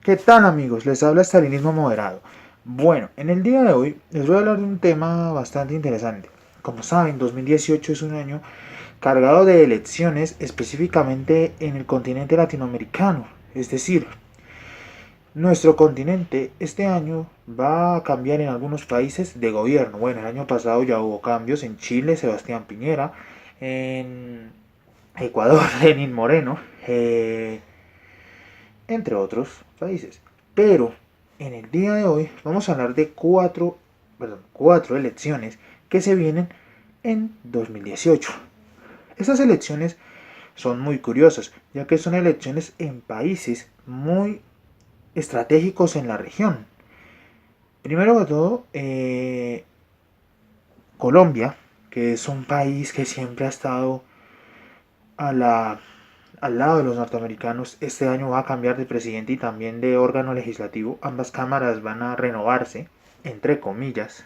¿Qué tal amigos? Les habla Estalinismo Moderado. Bueno, en el día de hoy les voy a hablar de un tema bastante interesante. Como saben, 2018 es un año cargado de elecciones específicamente en el continente latinoamericano. Es decir, nuestro continente este año va a cambiar en algunos países de gobierno. Bueno, el año pasado ya hubo cambios en Chile, Sebastián Piñera, en Ecuador, Lenín Moreno, entre otros países. Pero en el día de hoy vamos a hablar de cuatro elecciones que se vienen en 2018. Estas elecciones son muy curiosas, ya que son elecciones en países muy estratégicos en la región. Primero de todo, Colombia, que es un país que siempre ha estado a la, al lado de los norteamericanos. Este año va a cambiar de presidente y también de órgano legislativo. Ambas cámaras van a renovarse, entre comillas.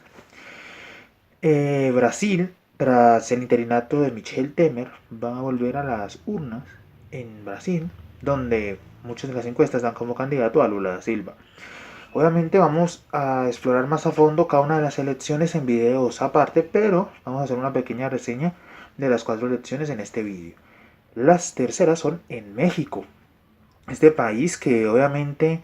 Brasil, tras el interinato de Michel Temer, va a volver a las urnas en Brasil, donde muchas de las encuestas dan como candidato a Lula da Silva. Obviamente vamos a explorar más a fondo cada una de las elecciones en videos aparte, pero vamos a hacer una pequeña reseña de las cuatro elecciones en este vídeo. Las terceras son en México. Este país que obviamente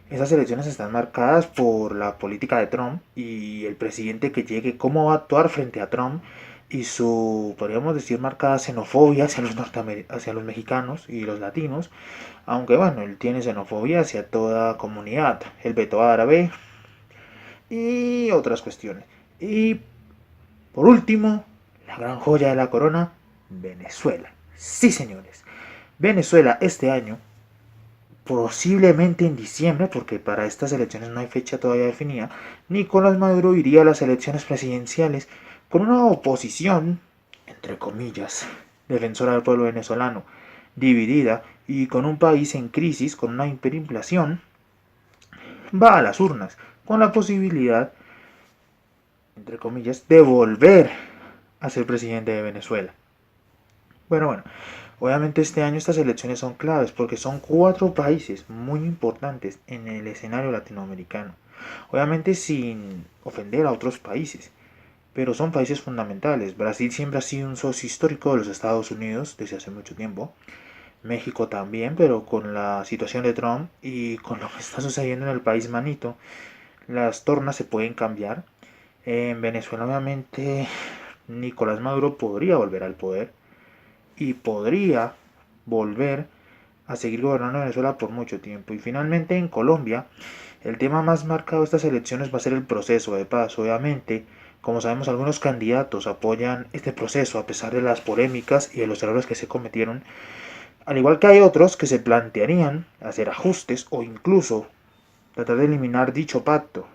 esas elecciones están marcadas por la política de Trump y el presidente que llegue, cómo va a actuar frente a Trump y su, podríamos decir, marcada xenofobia hacia los mexicanos y los latinos, aunque bueno, él tiene xenofobia hacia toda comunidad, el veto árabe y otras cuestiones. Y por último, la gran joya de la corona, Venezuela. Sí, señores. Venezuela este año, posiblemente en diciembre, porque para estas elecciones no hay fecha todavía definida, Nicolás Maduro iría a las elecciones presidenciales con una oposición, entre comillas, defensora del pueblo venezolano, dividida y con un país en crisis, con una hiperinflación, va a las urnas, con la posibilidad, entre comillas, de volver a ser presidente de Venezuela. Bueno, obviamente este año estas elecciones son claves porque son cuatro países muy importantes en el escenario latinoamericano. Obviamente sin ofender a otros países, pero son países fundamentales. Brasil siempre ha sido un socio histórico de los Estados Unidos desde hace mucho tiempo. México también, pero con la situación de Trump y con lo que está sucediendo en el país manito, las tornas se pueden cambiar. En Venezuela obviamente Nicolás Maduro podría volver al poder y podría volver a seguir gobernando Venezuela por mucho tiempo. Y finalmente en Colombia, el tema más marcado de estas elecciones va a ser el proceso de paz. Obviamente, como sabemos, algunos candidatos apoyan este proceso a pesar de las polémicas y de los errores que se cometieron, al igual que hay otros que se plantearían hacer ajustes o incluso tratar de eliminar dicho pacto.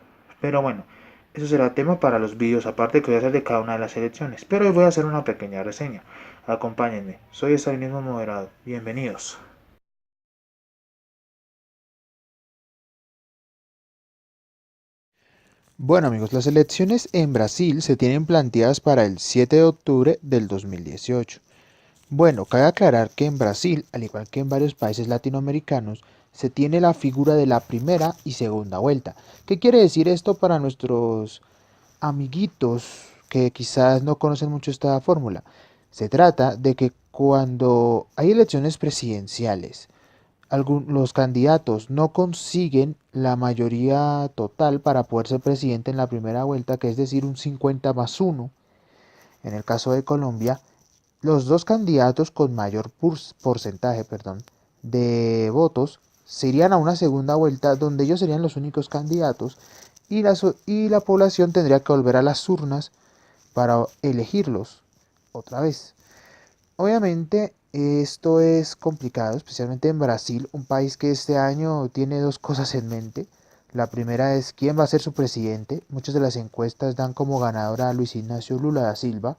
Pero bueno, eso será tema para los vídeos aparte que voy a hacer de cada una de las elecciones. Pero hoy voy a hacer una pequeña reseña. Acompáñenme, soy Estalinismo Moderado. Bienvenidos. Bueno amigos, las elecciones en Brasil se tienen planteadas para el 7 de octubre del 2018. Bueno, cabe aclarar que en Brasil, al igual que en varios países latinoamericanos, se tiene la figura de la primera y segunda vuelta. ¿Qué quiere decir esto para nuestros amiguitos que quizás no conocen mucho esta fórmula? Se trata de que cuando hay elecciones presidenciales, los candidatos no consiguen la mayoría total para poder ser presidente en la primera vuelta, que es decir, un 50+1, en el caso de Colombia, los dos candidatos con mayor porcentaje de votos se irían a una segunda vuelta donde ellos serían los únicos candidatos y la población tendría que volver a las urnas para elegirlos otra vez. Obviamente esto es complicado, especialmente en Brasil, un país que este año tiene dos cosas en mente. La primera es quién va a ser su presidente. Muchas de las encuestas dan como ganadora a Luis Ignacio Lula da Silva.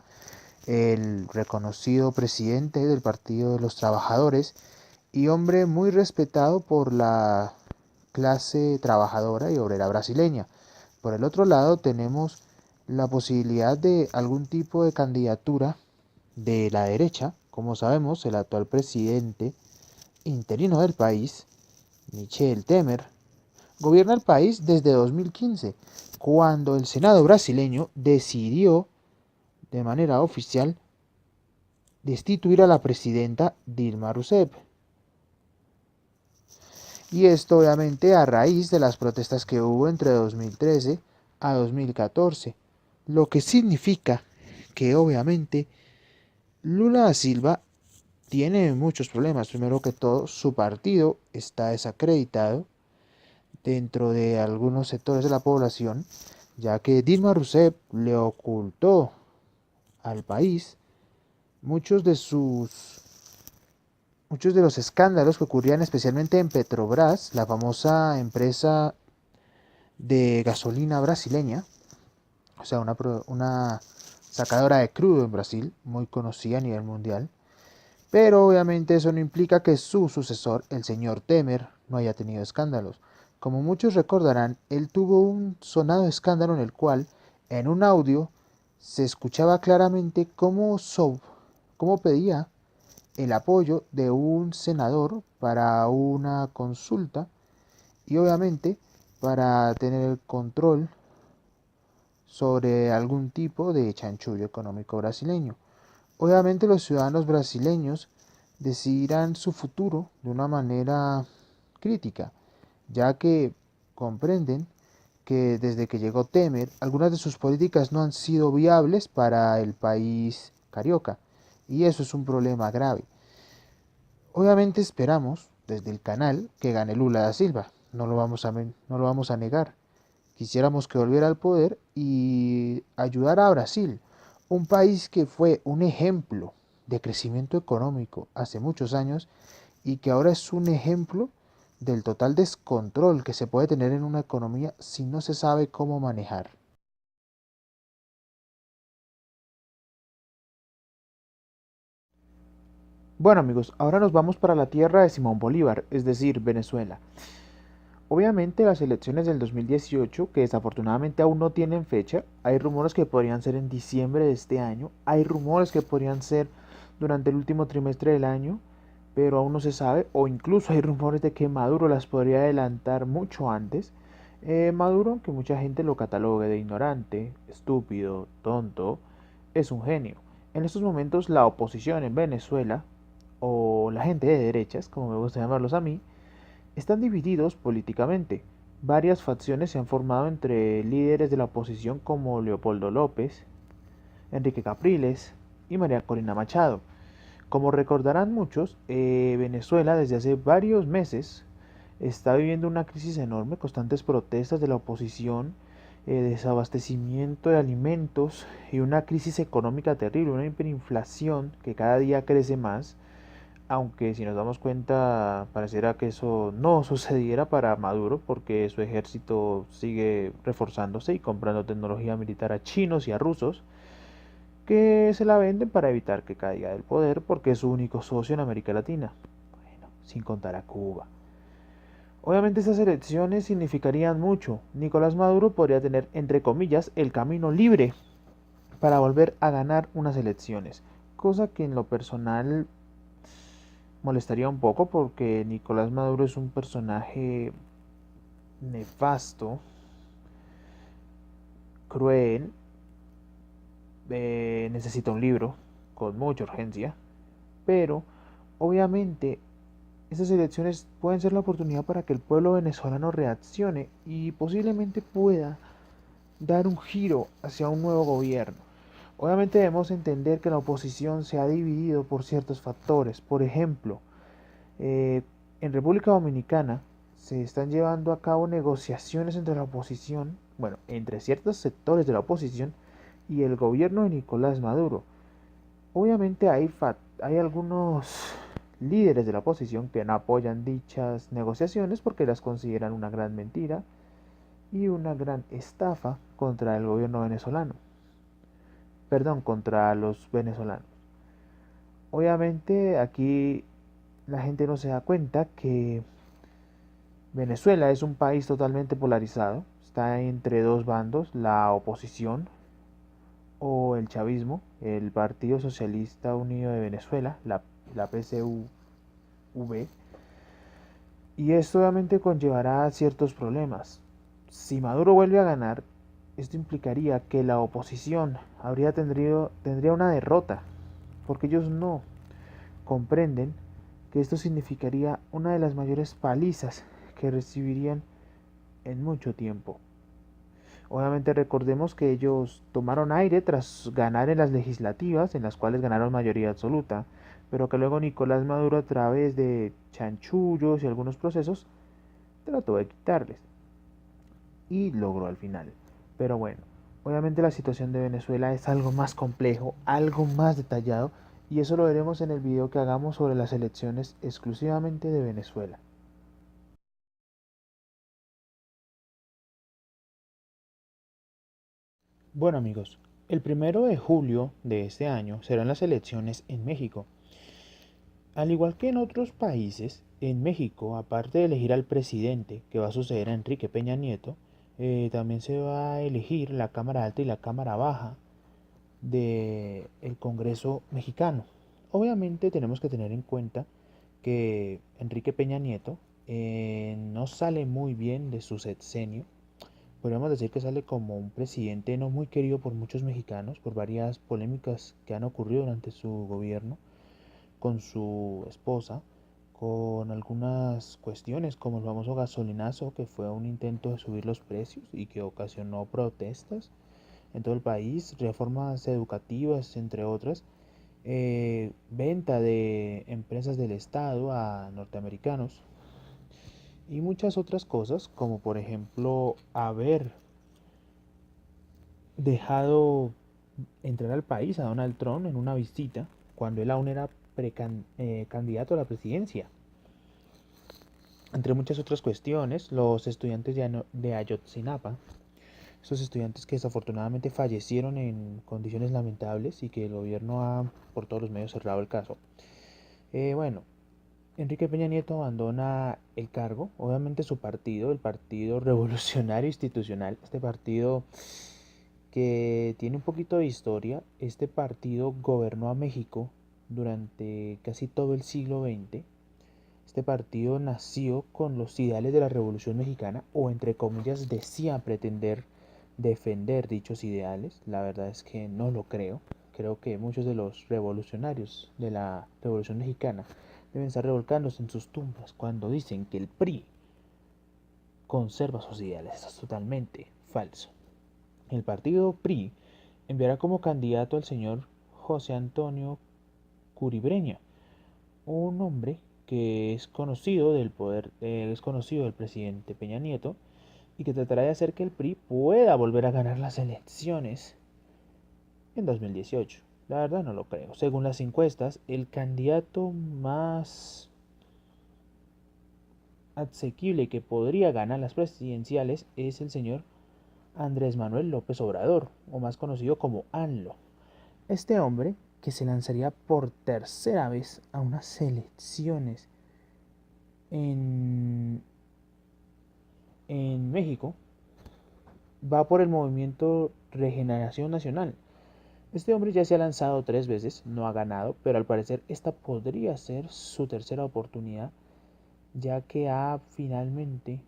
el reconocido presidente del Partido de los Trabajadores y hombre muy respetado por la clase trabajadora y obrera brasileña. Por el otro lado tenemos la posibilidad de algún tipo de candidatura de la derecha. Como sabemos, el actual presidente interino del país, Michel Temer, gobierna el país desde 2015, cuando el Senado brasileño decidió de manera oficial destituir a la presidenta Dilma Rousseff. Y esto obviamente a raíz de las protestas que hubo entre 2013 a 2014, lo que significa que obviamente Lula da Silva tiene muchos problemas. Primero que todo, su partido está desacreditado dentro de algunos sectores de la población, ya que Dilma Rousseff le ocultó al país muchos de sus muchos de los escándalos que ocurrían especialmente en Petrobras, la famosa empresa de gasolina brasileña, o sea, una sacadora de crudo en Brasil, muy conocida a nivel mundial. Pero obviamente eso no implica que su sucesor, el señor Temer, no haya tenido escándalos. Como muchos recordarán, él tuvo un sonado escándalo en el cual, en un audio, se escuchaba claramente cómo pedía el apoyo de un senador para una consulta y obviamente para tener el control sobre algún tipo de chanchullo económico brasileño. Obviamente los ciudadanos brasileños decidirán su futuro de una manera crítica, ya que comprenden que desde que llegó Temer, algunas de sus políticas no han sido viables para el país carioca, y eso es un problema grave. Obviamente esperamos desde el canal que gane Lula da Silva, no lo vamos a negar. Quisiéramos que volviera al poder y ayudara a Brasil, un país que fue un ejemplo de crecimiento económico hace muchos años y que ahora es un ejemplo del total descontrol que se puede tener en una economía si no se sabe cómo manejar. Bueno amigos, ahora nos vamos para la tierra de Simón Bolívar, es decir, Venezuela. Obviamente las elecciones del 2018, que desafortunadamente aún no tienen fecha, hay rumores que podrían ser en diciembre de este año, hay rumores que podrían ser durante el último trimestre del año, pero aún no se sabe, o incluso hay rumores de que Maduro las podría adelantar mucho antes. Maduro, que mucha gente lo catalogue de ignorante, estúpido, tonto, es un genio. En estos momentos la oposición en Venezuela, o la gente de derechas, como me gusta llamarlos a mí, están divididos políticamente. Varias facciones se han formado entre líderes de la oposición como Leopoldo López, Enrique Capriles y María Corina Machado. Como recordarán muchos, Venezuela desde hace varios meses está viviendo una crisis enorme, constantes protestas de la oposición, desabastecimiento de alimentos y una crisis económica terrible, una hiperinflación que cada día crece más, aunque si nos damos cuenta pareciera que eso no sucediera para Maduro porque su ejército sigue reforzándose y comprando tecnología militar a chinos y a rusos que se la venden para evitar que caiga del poder porque es su único socio en América Latina. Bueno, sin contar a Cuba. Obviamente estas elecciones significarían mucho. Nicolás Maduro podría tener, entre comillas, el camino libre para volver a ganar unas elecciones. Cosa que en lo personal molestaría un poco porque Nicolás Maduro es un personaje nefasto, cruel, necesita un libro con mucha urgencia, pero obviamente esas elecciones pueden ser la oportunidad para que el pueblo venezolano reaccione y posiblemente pueda dar un giro hacia un nuevo gobierno. Obviamente debemos entender que la oposición se ha dividido por ciertos factores. Por ejemplo, eh, en República Dominicana se están llevando a cabo negociaciones entre la oposición, bueno, entre ciertos sectores de la oposición y el gobierno de Nicolás Maduro. Obviamente hay algunos líderes de la oposición que no apoyan dichas negociaciones porque las consideran una gran mentira y una gran estafa contra el gobierno venezolano. perdón, contra los venezolanos. Obviamente aquí la gente no se da cuenta que Venezuela es un país totalmente polarizado, está entre dos bandos, la oposición o el chavismo, el Partido Socialista Unido de Venezuela, la PCUV, y esto obviamente conllevará ciertos problemas. Si Maduro vuelve a ganar, esto implicaría que la oposición tendría una derrota, porque ellos no comprenden que esto significaría una de las mayores palizas que recibirían en mucho tiempo. Obviamente recordemos que ellos tomaron aire tras ganar en las legislativas, en las cuales ganaron mayoría absoluta, pero que luego Nicolás Maduro a través de chanchullos y algunos procesos trató de quitarles y logró al final. Pero bueno, obviamente la situación de Venezuela es algo más complejo, algo más detallado, y eso lo veremos en el video que hagamos sobre las elecciones exclusivamente de Venezuela. Bueno amigos, el 1 de julio de este año serán las elecciones en México. Al igual que en otros países, en México, aparte de elegir al presidente, que va a suceder a Enrique Peña Nieto, también se va a elegir la Cámara Alta y la Cámara Baja del Congreso mexicano. Obviamente tenemos que tener en cuenta que Enrique Peña Nieto no sale muy bien de su sexenio. Podríamos decir que sale como un presidente no muy querido por muchos mexicanos por varias polémicas que han ocurrido durante su gobierno con su esposa, con algunas cuestiones como el famoso gasolinazo, que fue un intento de subir los precios y que ocasionó protestas en todo el país, reformas educativas, entre otras, venta de empresas del Estado a norteamericanos y muchas otras cosas, como por ejemplo haber dejado entrar al país a Donald Trump en una visita cuando él aún era candidato a la presidencia. Entre muchas otras cuestiones, los estudiantes de Ayotzinapa, esos estudiantes que desafortunadamente fallecieron en condiciones lamentables y que el gobierno ha por todos los medios cerrado el caso. Bueno, Enrique Peña Nieto abandona el cargo, obviamente su partido, el Partido Revolucionario Institucional, este partido que tiene un poquito de historia. Este partido gobernó a México durante casi todo el siglo XX. Este partido nació con los ideales de la Revolución Mexicana, o entre comillas decía pretender defender dichos ideales. La verdad es que no lo creo. Creo que muchos de los revolucionarios de la Revolución Mexicana deben estar revolcándose en sus tumbas cuando dicen que el PRI conserva sus ideales. Eso es totalmente falso. El partido PRI enviará como candidato al señor José Antonio Curibreña, un hombre que es conocido es conocido del presidente Peña Nieto y que tratará de hacer que el PRI pueda volver a ganar las elecciones en 2018. La verdad no lo creo. Según las encuestas, el candidato más asequible que podría ganar las presidenciales es el señor Andrés Manuel López Obrador, o más conocido como ANLO. Este hombre, que se lanzaría por tercera vez a unas elecciones en, en México, va por el movimiento Regeneración Nacional. Este hombre ya se ha lanzado 3 veces, no ha ganado, pero al parecer esta podría ser su tercera oportunidad, ya que finalmente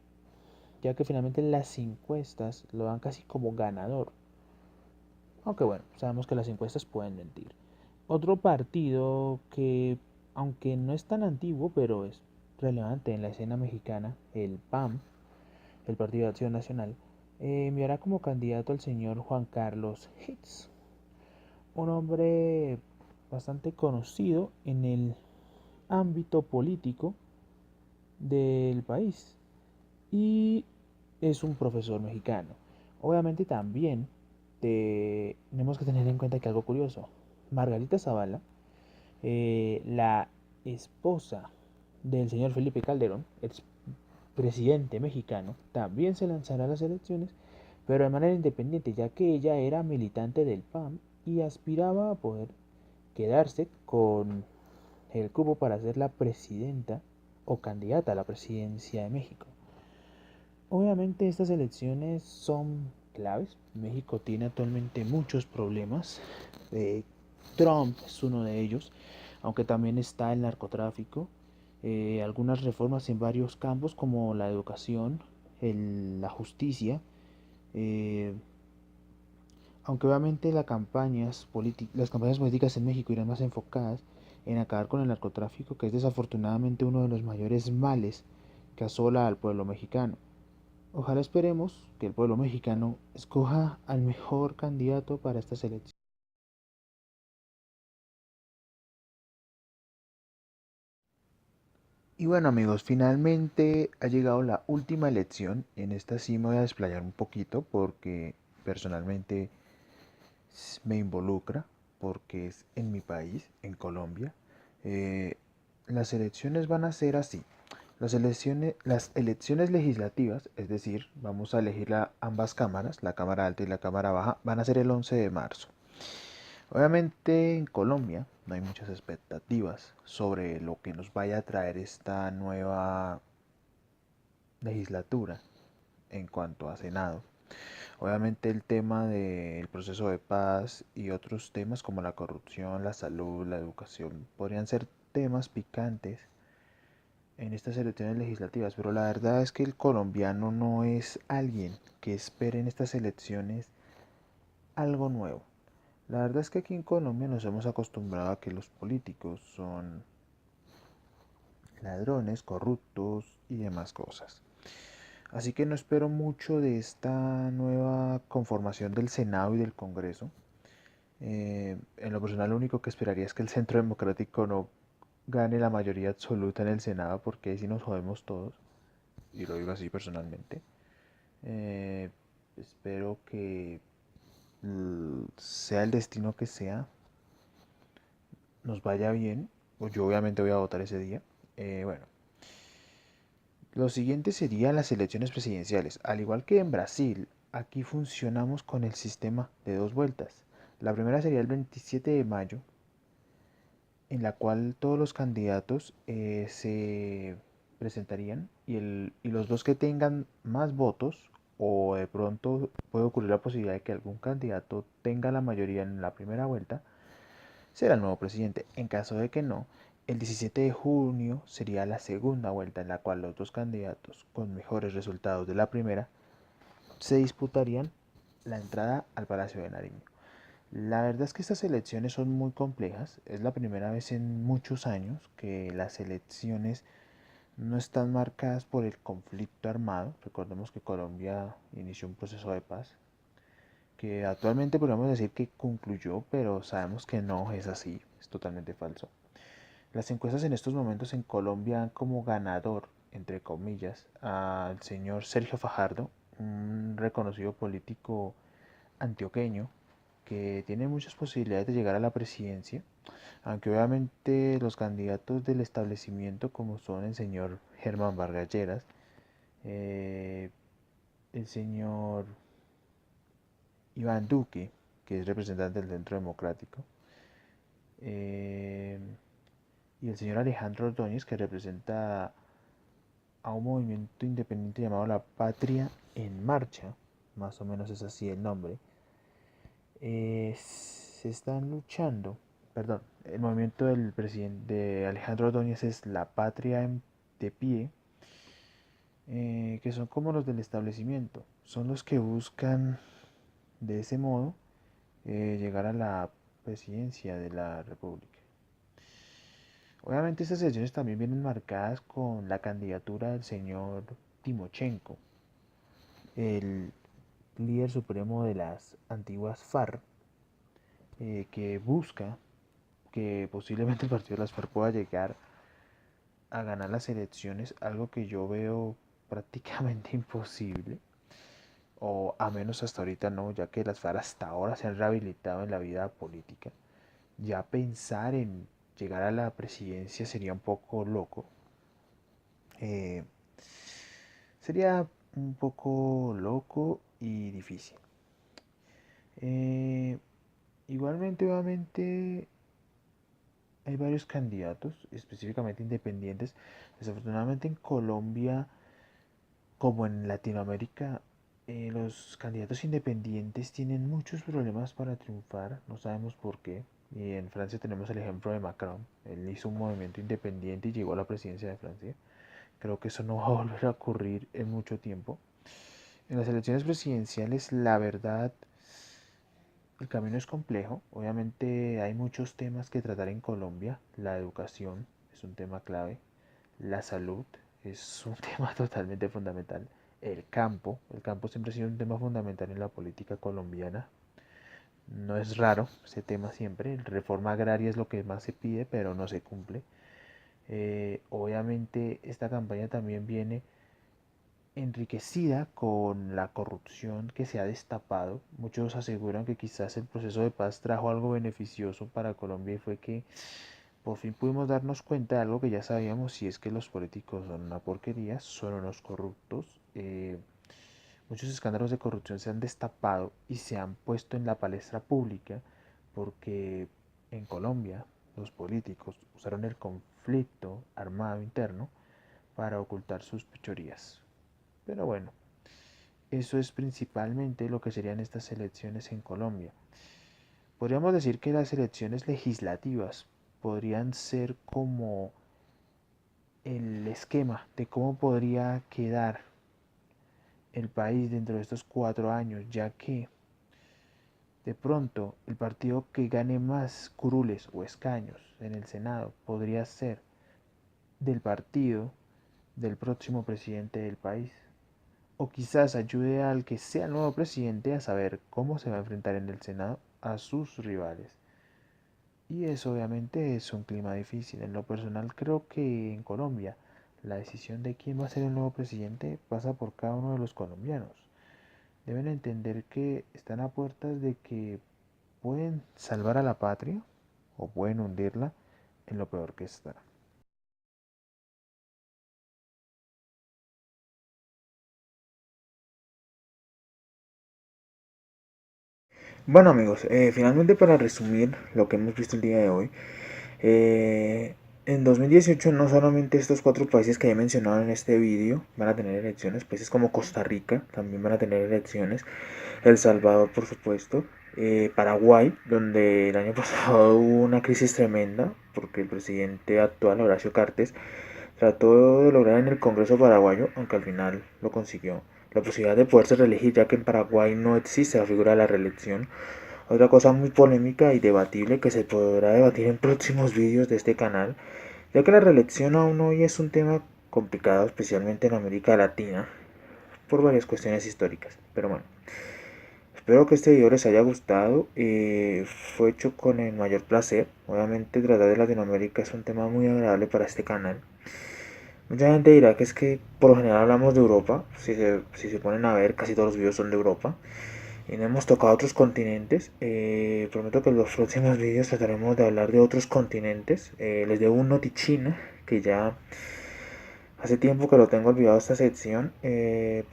las encuestas lo dan casi como ganador. Aunque bueno, sabemos que las encuestas pueden mentir. Otro partido que, aunque no es tan antiguo, pero es relevante en la escena mexicana, el PAN, el Partido de Acción Nacional, enviará como candidato al señor Juan Carlos Hitz, un hombre bastante conocido en el ámbito político del país y es un profesor mexicano. Obviamente también tenemos que tener en cuenta que algo curioso, Margarita Zavala, la esposa del señor Felipe Calderón, ex presidente mexicano, también se lanzará a las elecciones, pero de manera independiente, ya que ella era militante del PAN y aspiraba a poder quedarse con el cupo para ser la presidenta o candidata a la presidencia de México. Obviamente estas elecciones son claves. México tiene actualmente muchos problemas. Trump es uno de ellos, aunque también está el narcotráfico. Algunas reformas en varios campos como la educación, la justicia. eh, Aunque obviamente las campañas políticas en México irán más enfocadas en acabar con el narcotráfico, que es desafortunadamente uno de los mayores males que asola al pueblo mexicano. Ojalá esperemos que el pueblo mexicano escoja al mejor candidato para estas elecciones. Y bueno amigos, finalmente ha llegado la última elección. En esta sí me voy a desplayar un poquito porque personalmente me involucra, porque es en mi país, en Colombia. Eh, las elecciones van a ser así. Las elecciones legislativas, es decir, vamos a elegir ambas cámaras, la Cámara Alta y la Cámara Baja, van a ser el 11 de marzo. Obviamente en Colombia no hay muchas expectativas sobre lo que nos vaya a traer esta nueva legislatura en cuanto a Senado. Obviamente el tema del proceso de paz y otros temas como la corrupción, la salud, la educación podrían ser temas picantes en estas elecciones legislativas, pero la verdad es que el colombiano no es alguien que espere en estas elecciones algo nuevo. La verdad es que aquí en Colombia nos hemos acostumbrado a que los políticos son ladrones, corruptos y demás cosas. Así que no espero mucho de esta nueva conformación del Senado y del Congreso. En lo personal, lo único que esperaría es que el Centro Democrático no gane la mayoría absoluta en el Senado, porque ahí sí nos jodemos todos, y lo digo así personalmente. Eh, Espero que sea el destino que sea, nos vaya bien. Yo obviamente voy a votar ese día. Bueno, lo siguiente serían las elecciones presidenciales. Al igual que en Brasil, aquí funcionamos con el sistema de dos vueltas. La primera sería el 27 de mayo, en la cual todos los candidatos se presentarían y los dos que tengan más votos, o de pronto puede ocurrir la posibilidad de que algún candidato tenga la mayoría en la primera vuelta, será el nuevo presidente. En caso de que no, el 17 de junio sería la segunda vuelta en la cual los dos candidatos con mejores resultados de la primera se disputarían la entrada al Palacio de Nariño. La verdad es que estas elecciones son muy complejas. Es la primera vez en muchos años que las elecciones no están marcadas por el conflicto armado. Recordemos que Colombia inició un proceso de paz que actualmente podemos decir que concluyó, pero sabemos que no es así, es totalmente falso. Las encuestas en estos momentos en Colombia dan como ganador, entre comillas, al señor Sergio Fajardo, un reconocido político antioqueño que tiene muchas posibilidades de llegar a la presidencia, aunque obviamente los candidatos del establecimiento como son el señor Germán Vargas Lleras, eh, el señor Iván Duque, que es representante del Centro Democrático, eh, y el señor Alejandro Ordóñez, que representa a un movimiento independiente llamado La Patria en Marcha, más o menos es así el nombre. Se están luchando, perdón, el movimiento del presidente de Alejandro Ordóñez es La Patria de Pie, que son como los del establecimiento, son los que buscan de ese modo llegar a la presidencia de la República. Obviamente estas elecciones también vienen marcadas con la candidatura del señor Timochenko, el líder supremo de las antiguas FARC, que busca que posiblemente el partido de las FARC pueda llegar a ganar las elecciones, algo que yo veo prácticamente imposible, o a menos hasta ahorita no, ya que las FARC hasta ahora se han rehabilitado en la vida política. Ya pensar en llegar a la presidencia sería un poco loco. Eh, Sería un poco loco y difícil. Eh, Igualmente, obviamente, hay varios candidatos, específicamente independientes. Desafortunadamente en Colombia, como en Latinoamérica, los candidatos independientes tienen muchos problemas para triunfar, no sabemos por qué. Y en Francia tenemos el ejemplo de Macron. Él hizo un movimiento independiente y llegó a la presidencia de Francia. Creo que eso no va a volver a ocurrir en mucho tiempo. En las elecciones presidenciales, la verdad, el camino es complejo. Obviamente hay muchos temas que tratar en Colombia. La educación es un tema clave. La salud es un tema totalmente fundamental. El campo siempre ha sido un tema fundamental en la política colombiana. No es raro ese tema siempre. Reforma agraria es lo que más se pide, pero no se cumple. Obviamente esta campaña también viene enriquecida con la corrupción que se ha destapado. Muchos aseguran que quizás el proceso de paz trajo algo beneficioso para Colombia y fue que por fin pudimos darnos cuenta de algo que ya sabíamos, y es que los políticos son una porquería, son unos corruptos. Muchos escándalos de corrupción se han destapado y se han puesto en la palestra pública porque en Colombia los políticos usaron el conflicto armado interno para ocultar sus fechorías. Pero bueno, eso es principalmente lo que serían estas elecciones en Colombia. Podríamos decir que las elecciones legislativas podrían ser como el esquema de cómo podría quedar el país dentro de estos 4 años, ya que de pronto el partido que gane más curules o escaños en el Senado podría ser del partido del próximo presidente del país. O quizás ayude al que sea el nuevo presidente a saber cómo se va a enfrentar en el Senado a sus rivales. Y eso obviamente es un clima difícil. En lo personal creo que en Colombia la decisión de quién va a ser el nuevo presidente pasa por cada uno de los colombianos. Deben entender que están a puertas de que pueden salvar a la patria o pueden hundirla en lo peor que está. Bueno amigos, finalmente para resumir lo que hemos visto el día de hoy, en 2018 no solamente estos cuatro países que he mencionado en este vídeo van a tener elecciones, países como Costa Rica también van a tener elecciones, El Salvador por supuesto, Paraguay, donde el año pasado hubo una crisis tremenda porque el presidente actual, Horacio Cartes, trató de lograr en el Congreso paraguayo, aunque al final lo consiguió, la posibilidad de poderse reelegir, ya que en Paraguay no existe la figura de la reelección. Otra cosa muy polémica y debatible que se podrá debatir en próximos vídeos de este canal, ya que la reelección aún hoy es un tema complicado, especialmente en América Latina, por varias cuestiones históricas. Pero bueno, espero que este video les haya gustado. Fue hecho con el mayor placer. Obviamente tratar de Latinoamérica es un tema muy agradable para este canal. Mucha gente dirá que es que por lo general hablamos de Europa. Si se ponen a ver, casi todos los videos son de Europa. Y no hemos tocado otros continentes. Prometo que en los próximos vídeos trataremos de hablar de otros continentes. Les debo un notichino que ya hace tiempo que lo tengo olvidado esta sección.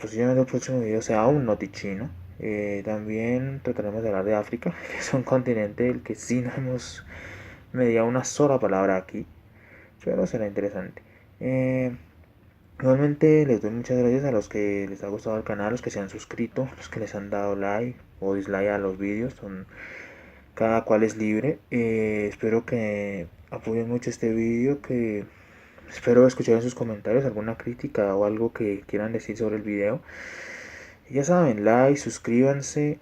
Posiblemente el próximo video sea un notichino. También trataremos de hablar de África, que es un continente del que sí no hemos mediado una sola palabra aquí, pero será interesante. Eh, Igualmente les doy muchas gracias a los que les ha gustado el canal, los que se han suscrito, los que les han dado like o dislike a los vídeos, cada cual es libre. Espero que apoyen mucho este vídeo, que espero escuchar en sus comentarios alguna crítica o algo que quieran decir sobre el video. Y ya saben, like, suscríbanse,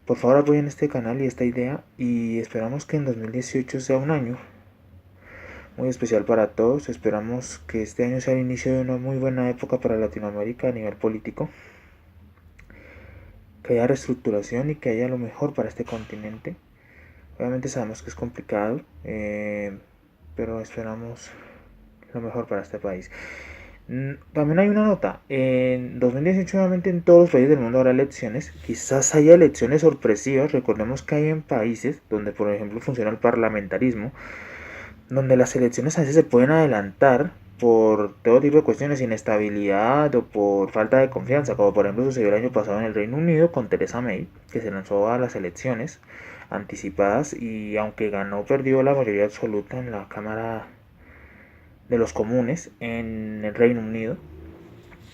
por favor apoyen este canal y esta idea, y esperamos que en 2018 sea un año muy especial para todos. Esperamos que este año sea el inicio de una muy buena época para Latinoamérica a nivel político, que haya reestructuración y que haya lo mejor para este continente. Obviamente sabemos que es complicado, pero esperamos lo mejor para este país. También hay una nota, en 2018 nuevamente en todos los países del mundo habrá elecciones, quizás haya elecciones sorpresivas. Recordemos que hay en países donde por ejemplo funciona el parlamentarismo, donde las elecciones a veces se pueden adelantar por todo tipo de cuestiones, inestabilidad o por falta de confianza, como por ejemplo sucedió el año pasado en el Reino Unido con Theresa May, que se lanzó a las elecciones anticipadas y aunque ganó, perdió la mayoría absoluta en la Cámara de los Comunes en el Reino Unido.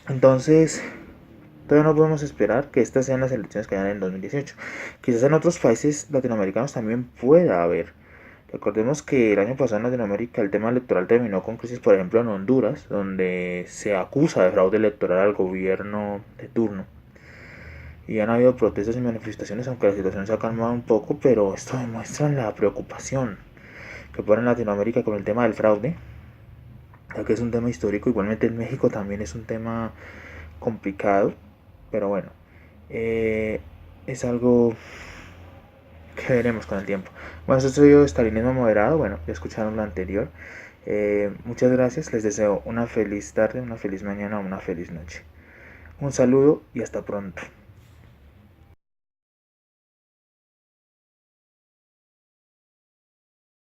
Entonces, todavía no podemos esperar que estas sean las elecciones que hayan en 2018. Quizás en otros países latinoamericanos también pueda haber. Recordemos que el año pasado en Latinoamérica el tema electoral terminó con crisis, por ejemplo, en Honduras, donde se acusa de fraude electoral al gobierno de turno. Y han habido protestas y manifestaciones, aunque la situación se ha calmado un poco, pero esto demuestra la preocupación que pone en Latinoamérica con el tema del fraude, ya que es un tema histórico. Igualmente en México también es un tema complicado, pero bueno, es algo que veremos con el tiempo. Bueno, esto soy yo, estalinismo moderado. Bueno, ya escucharon lo anterior. Muchas gracias, les deseo una feliz tarde, una feliz mañana o una feliz noche. Un saludo y hasta pronto.